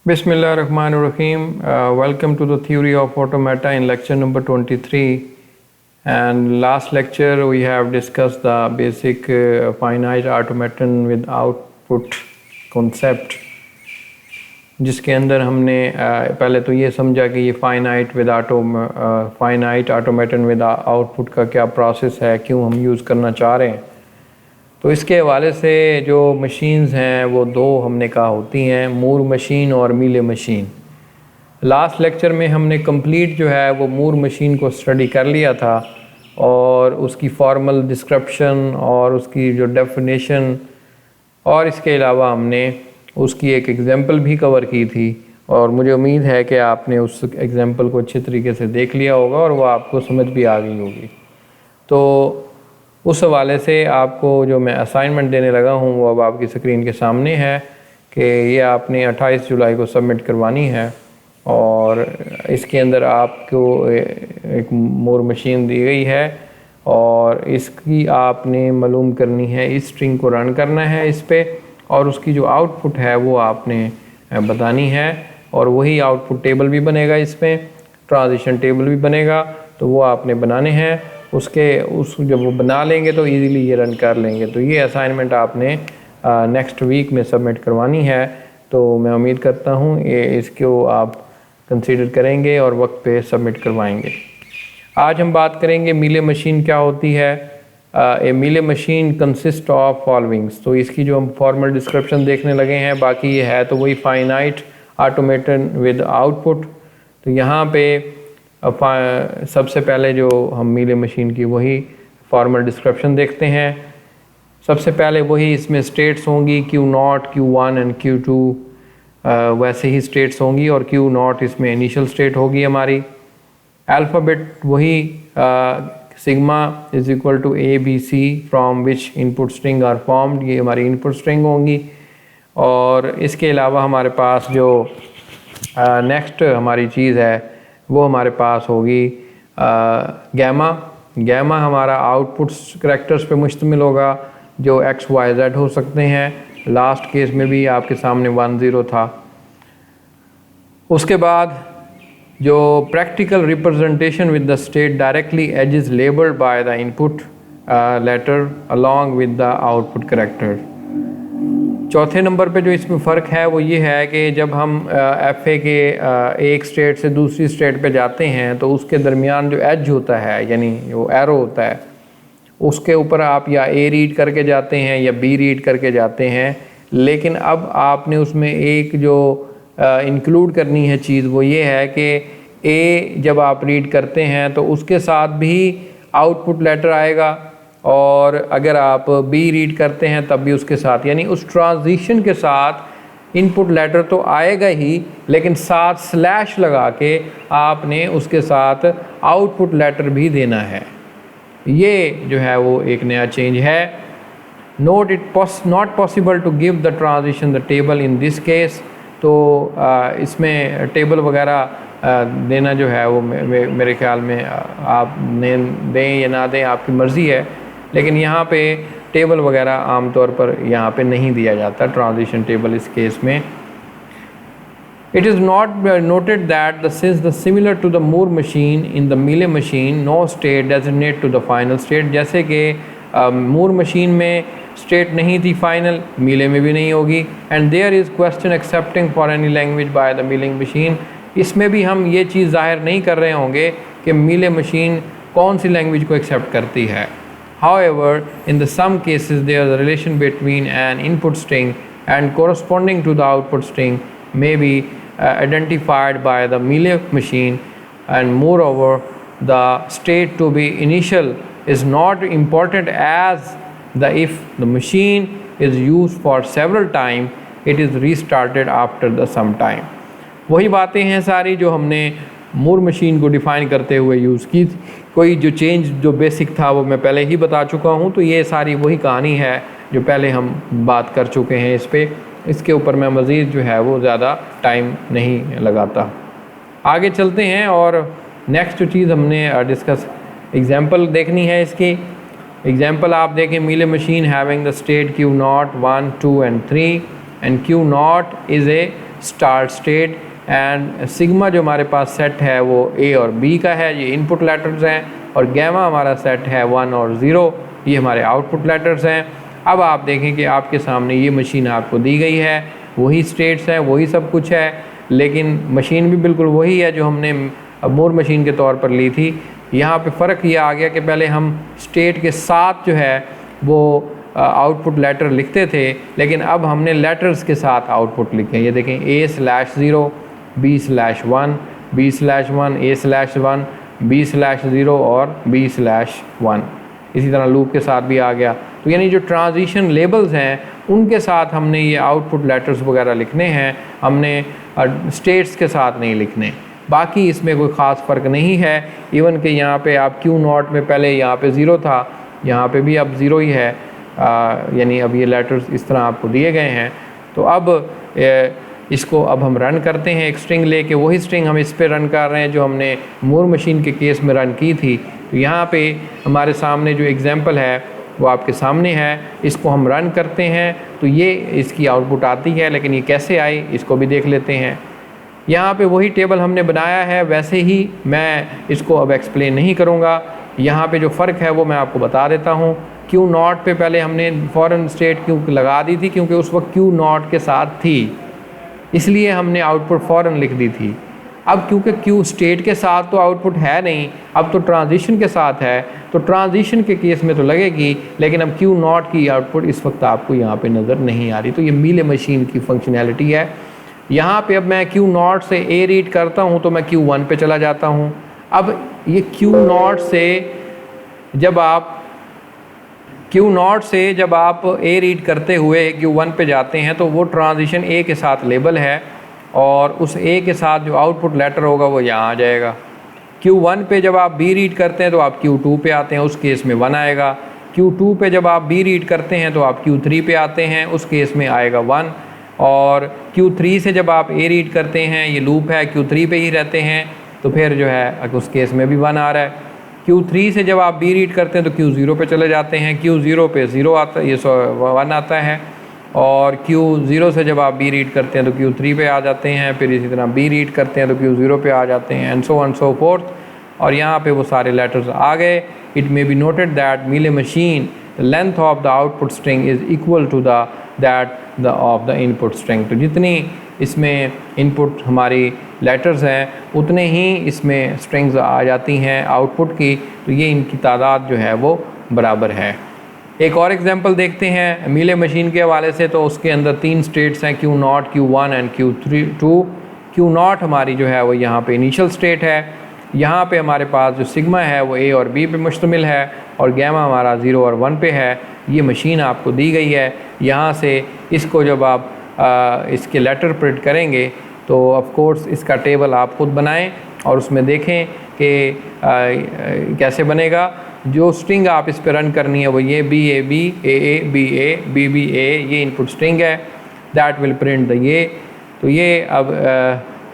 Bismillahirrahmanirrahim. Welcome to the theory of automata in lecture number 23. And last lecture we have discussed the basic finite automaton with output concept, जिसके अंदर हमने पहले तो ये समझा कि ये फाइनाइट ऑटोमेटन विद आउटपुट का क्या प्रोसेस है, क्यों हम यूज़ करना चाह रहे हैं। तो इसके हवाले से जो मशीन्स हैं वो दो हमने कहा होती हैं, मूर मशीन और मीले मशीन। लास्ट लेक्चर में हमने कंप्लीट जो है वो मूर मशीन को स्टडी कर लिया था और उसकी फॉर्मल डिस्क्रिप्शन और उसकी जो डेफिनेशन और इसके अलावा हमने उसकी एक एग्ज़ाम्पल भी कवर की थी। और मुझे उम्मीद है कि आपने उस एग्ज़ाम्पल को अच्छी तरीके से देख लिया होगा और वो आपको समझ भी आ गई होगी। तो उस हवाले से आपको जो मैं असाइनमेंट देने लगा हूँ वो अब आपकी स्क्रीन के सामने है कि ये आपने 28 जुलाई को सबमिट करवानी है। और इसके अंदर आपको एक मूर मशीन दी गई है और इसकी आपने मालूम करनी है, इस स्ट्रिंग को रन करना है इस पे, और उसकी जो आउटपुट है वो आपने बतानी है। और वही आउटपुट टेबल भी बनेगा, इसमें ट्रांजिशन टेबल भी बनेगा, तो वो आपने बनाने हैं। जब वो बना लेंगे तो इजीली ये रन कर लेंगे। तो ये असाइनमेंट आपने नेक्स्ट वीक में सबमिट करवानी है। तो मैं उम्मीद करता हूँ ये इसको आप कंसीडर करेंगे और वक्त पे सबमिट करवाएंगे। आज हम बात करेंगे मीले मशीन क्या होती है। ए Mealy machine consist of followings. तो इसकी जो हम फॉर्मल डिस्क्रिप्शन देखने लगे हैं, बाकी ये है तो वही फाइनाइट ऑटोमेटन विद आउटपुट। तो यहाँ पे सबसे पहले जो हम मीले मशीन की वही फॉर्मल डिस्क्रिप्शन देखते हैं। सबसे पहले वही इसमें स्टेट्स होंगी Q0, Q1 एंड Q2 वैसे ही स्टेट्स होंगी, और Q0 इसमें इनिशियल स्टेट होगी हमारी। अल्फ़ाबेट वही sigma is equal to ABC from which input string are formed, ये हमारी इनपुट स्ट्रिंग होंगी। और इसके अलावा हमारे पास जो नेक्स्ट हमारी चीज़ है वो हमारे पास होगी गैमा। गैमा हमारा आउटपुट करैक्टर्स पे मुश्तमिल होगा जो X, Y, Z हो सकते हैं। लास्ट केस में भी आपके सामने 1, 0 था। उसके बाद जो practical representation with the state directly as is labelled by the input letter along with the output character. चौथे नंबर पे जो इसमें फ़र्क है वो ये है कि जब हम FA के एक स्टेट से दूसरी स्टेट पे जाते हैं तो उसके दरमियान जो एज होता है, यानी वो एरो होता है, उसके ऊपर आप या A रीड करके जाते हैं या B रीड करके जाते हैं। लेकिन अब आपने उसमें एक जो इंक्लूड करनी है चीज़ वो ये है कि A जब आप रीड करते हैं तो उसके साथ भी आउटपुट लेटर आएगा, और अगर आप B रीड करते हैं तब भी उसके साथ, यानी उस ट्रांजिशन के साथ इनपुट लेटर तो आएगा ही, लेकिन साथ स्लैश लगा के आपने उसके साथ आउटपुट लेटर भी देना है। ये जो है वो एक नया चेंज है। Note it not possible to give the transition the table in this case. तो इसमें टेबल वगैरह देना जो है वो मेरे ख्याल में आप दें या ना दें आपकी मर्ज़ी है, लेकिन यहाँ पे टेबल वगैरह आम तौर पर यहाँ पे नहीं दिया जाता ट्रांजिशन टेबल इस केस में। It is not noted that since the similar to the Moore machine in the Mealy machine no state designate to the final state. जैसे कि मूर मशीन में स्टेट नहीं थी फाइनल, मीले में भी नहीं होगी। And there is question accepting for any language by the Mealy machine. इसमें भी हम ये चीज़ ज़ाहिर नहीं कर रहे होंगे कि मीले मशीन कौन सी लैंग्वेज को एक्सेप्ट करती है। However, in the some cases there is a relation between an input string and corresponding to the output string may be identified by the Mealy machine, and moreover the state to be initial is not important as if the machine is used for several times it is restarted after the some time। वही बातें हैं सारी जो हमने Moore machine को define करते हुए use की थी। कोई जो चेंज जो बेसिक था वो मैं पहले ही बता चुका हूँ। तो ये सारी वही कहानी है जो पहले हम बात कर चुके हैं इस पे। इसके ऊपर मैं मज़ीद जो है वो ज़्यादा टाइम नहीं लगाता। आगे चलते हैं और नेक्स्ट जो चीज़ हमने डिस्कस एग्ज़ाम्पल देखनी है इसकी। एग्ज़ाम्पल आप देखें, Mealy machine having the state Q0, 1, 2 and 3 and Q0 is a start state, and sigma जो हमारे पास सेट है वो ए और बी का है, ये इनपुट लेटर्स हैं, और गैमा हमारा सेट है 1 और 0, ये हमारे आउटपुट लेटर्स हैं। अब आप देखें कि आपके सामने ये मशीन आपको दी गई है, वही स्टेट्स हैं, वही सब कुछ है, लेकिन मशीन भी बिल्कुल वही है जो हमने मूर मशीन के तौर पर ली थी। यहाँ पे फ़र्क ये आ गया कि पहले हम स्टेट के साथ जो है वो आउटपुट लेटर लिखते थे, लेकिन अब हमने लेटर्स के साथ आउटपुट लिखे। ये देखें A/0, B/1, B/1, A/1, B/0 और B/1। इसी तरह लूप के साथ भी आ गया। तो यानी जो ट्रांजिशन लेबल्स हैं उनके साथ हमने ये आउटपुट लेटर्स वगैरह लिखने हैं, हमने स्टेट्स के साथ नहीं लिखने। बाकी इसमें कोई ख़ास फ़र्क नहीं है। इवन कि यहाँ पे आप Q0 में पहले यहाँ पे 0 था, यहाँ पे भी अब 0 ही है, यानी अब ये लेटर्स इस तरह आपको दिए गए हैं। तो अब इसको अब हम रन करते हैं, एक स्ट्रिंग लेके वही स्ट्रिंग हम इस पे रन कर रहे हैं जो हमने मूर मशीन के केस में रन की थी। तो यहाँ पे हमारे सामने जो एग्जांपल है वो आपके सामने है, इसको हम रन करते हैं तो ये इसकी आउटपुट आती है। लेकिन ये कैसे आई इसको भी देख लेते हैं। यहाँ पे वही टेबल हमने बनाया है, वैसे ही मैं इसको अब एक्सप्लेन नहीं करूँगा। यहाँ पे जो फ़र्क है वो मैं आपको बता देता हूँ। Q0 पे पहले हमने फॉरेन स्टेट क्यों लगा दी थी, क्योंकि उस वक्त Q0 के साथ थी, इसलिए हमने आउटपुट फ़ौरन लिख दी थी। अब क्योंकि Q स्टेट के साथ तो आउटपुट है नहीं, अब तो ट्रांजिशन के साथ है, तो ट्रांजिशन के केस में तो लगेगी, लेकिन अब Q0 की आउटपुट इस वक्त आपको यहाँ पे नज़र नहीं आ रही। तो ये मीले मशीन की फंक्शनैलिटी है। यहाँ पे अब मैं Q0 से A रीड करता हूँ तो मैं Q1 पे चला जाता हूँ। अब ये Q0 से जब आप A रीड करते हुए Q1 पे जाते हैं तो वो ट्रांजिशन A के साथ लेबल है, और उस A के साथ जो आउटपुट लेटर होगा वो यहाँ आ जाएगा। Q1 पे जब आप B रीड करते हैं तो आप Q2 पे आते हैं, उस केस में 1 आएगा। Q2 पे जब आप B रीड करते हैं तो आप Q3 पे आते हैं, उस केस में आएगा 1। और Q3 से जब आप A रीड करते हैं, ये लूप है, Q3 पे ही रहते हैं, तो फिर जो है उस केस में भी 1 आ रहा है। Q3 से जब आप B रीड करते हैं तो Q0 पे चले जाते हैं, Q0 पे 0 आता है, ये 1 आता है। और Q0 से जब आप B रीड करते हैं तो Q3 पे आ जाते हैं, फिर इसी तरह B रीड करते हैं तो Q0 पे आ जाते हैं, and so on so forth. और यहाँ पे वो सारे लेटर्स आ गए। It may be noted that Mealy machine the length of the output string is equal to that of the input string. तो जितनी इसमें इनपुट हमारी लेटर्स हैं उतने ही इसमें स्ट्रिंग्स आ जाती हैं आउटपुट की, तो ये इनकी तादाद जो है वो बराबर है। एक और एग्जांपल देखते हैं मीले मशीन के हवाले से। तो उसके अंदर 3 स्टेट्स हैं, Q0, Q1 and Q2। Q0 हमारी जो है वो यहाँ पे इनिशियल स्टेट है। यहाँ पे हमारे पास जो सिग्मा है वो A और B पे मुश्तमिल है, और गैमा हमारा 0 और 1 पे है। ये मशीन आपको दी गई है। यहाँ से इसको जब आप इसके लेटर प्रिंट करेंगे तो ऑफ कोर्स इसका टेबल आप खुद बनाएं और उसमें देखें कि कैसे बनेगा। जो स्ट्रिंग आप इस पर रन करनी है वो ये BAB, AA, BA, BBA, ये इनपुट स्ट्रिंग है। दैट विल प्रिंट द ये। तो ये अब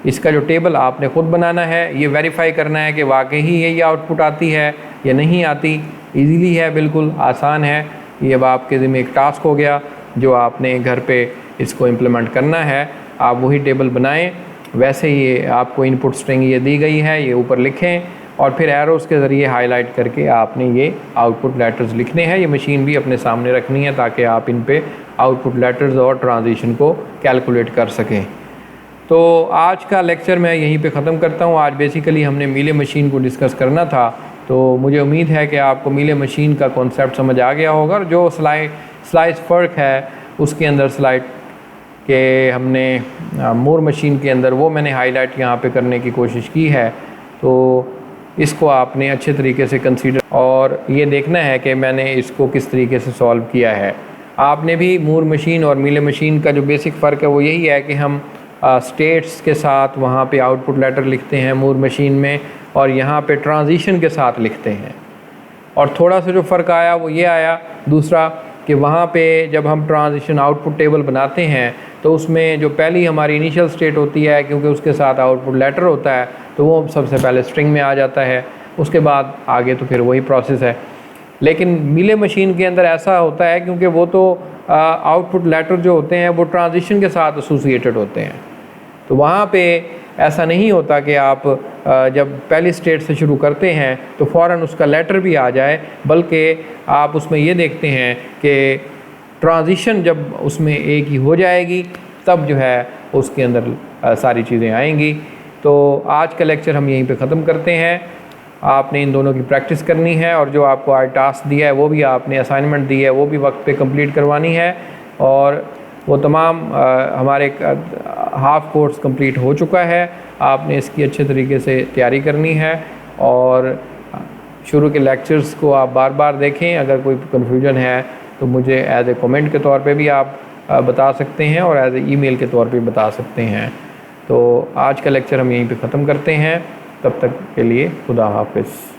इसका जो टेबल आपने ख़ुद बनाना है, ये वेरीफाई करना है कि वाकई ही ये आउटपुट आती है या नहीं आती। इजीली है, बिल्कुल आसान है। ये अब आपके ज़िम्मे एक टास्क हो गया जो आपने घर पे इसको इम्प्लीमेंट करना है। आप वही टेबल बनाएं, वैसे ही आपको इनपुट स्ट्रिंग ये दी गई है, ये ऊपर लिखें, और फिर एरोज़ के ज़रिए हाईलाइट करके आपने ये आउटपुट लेटर्स लिखने हैं। ये मशीन भी अपने सामने रखनी है ताकि आप इन पे आउटपुट लेटर्स और ट्रांजिशन को कैलकुलेट कर सकें। तो आज का लेक्चर मैं यहीं पे ख़त्म करता हूँ। आज बेसिकली हमने मीले मशीन को डिस्कस करना था, तो मुझे उम्मीद है कि आपको मीले मशीन का कॉन्सेप्ट समझ आ गया होगा। और जो स्लाइस फ़र्क है उसके अंदर स्लाइड के हमने मूर मशीन के अंदर वो मैंने हाईलाइट यहाँ पे करने की कोशिश की है। तो इसको आपने अच्छे तरीके से कंसीडर और ये देखना है कि मैंने इसको किस तरीके से सॉल्व किया है। आपने भी मूर मशीन और मीले मशीन का जो बेसिक फ़र्क है वो यही है कि हम स्टेट्स के साथ वहाँ पे आउटपुट लेटर लिखते हैं मूर मशीन में, और यहाँ पे ट्रांजिशन के साथ लिखते हैं। और थोड़ा सा जो फ़र्क आया वो ये आया दूसरा कि वहाँ पे जब हम ट्रांजिशन आउटपुट टेबल बनाते हैं तो उसमें जो पहली हमारी इनिशियल स्टेट होती है, क्योंकि उसके साथ आउटपुट लेटर होता है, तो वो सबसे पहले स्ट्रिंग में आ जाता है। उसके बाद आगे तो फिर वही प्रोसेस है। लेकिन मीले मशीन के अंदर ऐसा होता है क्योंकि वो तो आउटपुट लेटर जो होते हैं वो ट्रांजिशन के साथ एसोसिएटेड होते हैं। तो वहाँ पे ऐसा नहीं होता कि आप जब पहली स्टेट से शुरू करते हैं तो फ़ौरन उसका लेटर भी आ जाए, बल्कि आप उसमें ये देखते हैं कि ट्रांजिशन जब उसमें एक ही हो जाएगी तब जो है उसके अंदर सारी चीज़ें आएंगी। तो आज का लेक्चर हम यहीं पे ख़त्म करते हैं। आपने इन दोनों की प्रैक्टिस करनी है और जो आपको आज टास्क दिया है वो भी आपने असाइनमेंट दी है वो भी वक्त पे कंप्लीट करवानी है। और वो तमाम हमारे हाफ़ कोर्स कंप्लीट हो चुका है, आपने इसकी अच्छे तरीके से तैयारी करनी है और शुरू के लेक्चर्स को आप बार बार देखें। अगर कोई कन्फ्यूजन है तो मुझे एज ए कमेंट के तौर पे भी आप बता सकते हैं और एज ए ईमेल के तौर पे बता सकते हैं। तो आज का लेक्चर हम यहीं पे ख़त्म करते हैं। तब तक के लिए खुदा हाफिज़।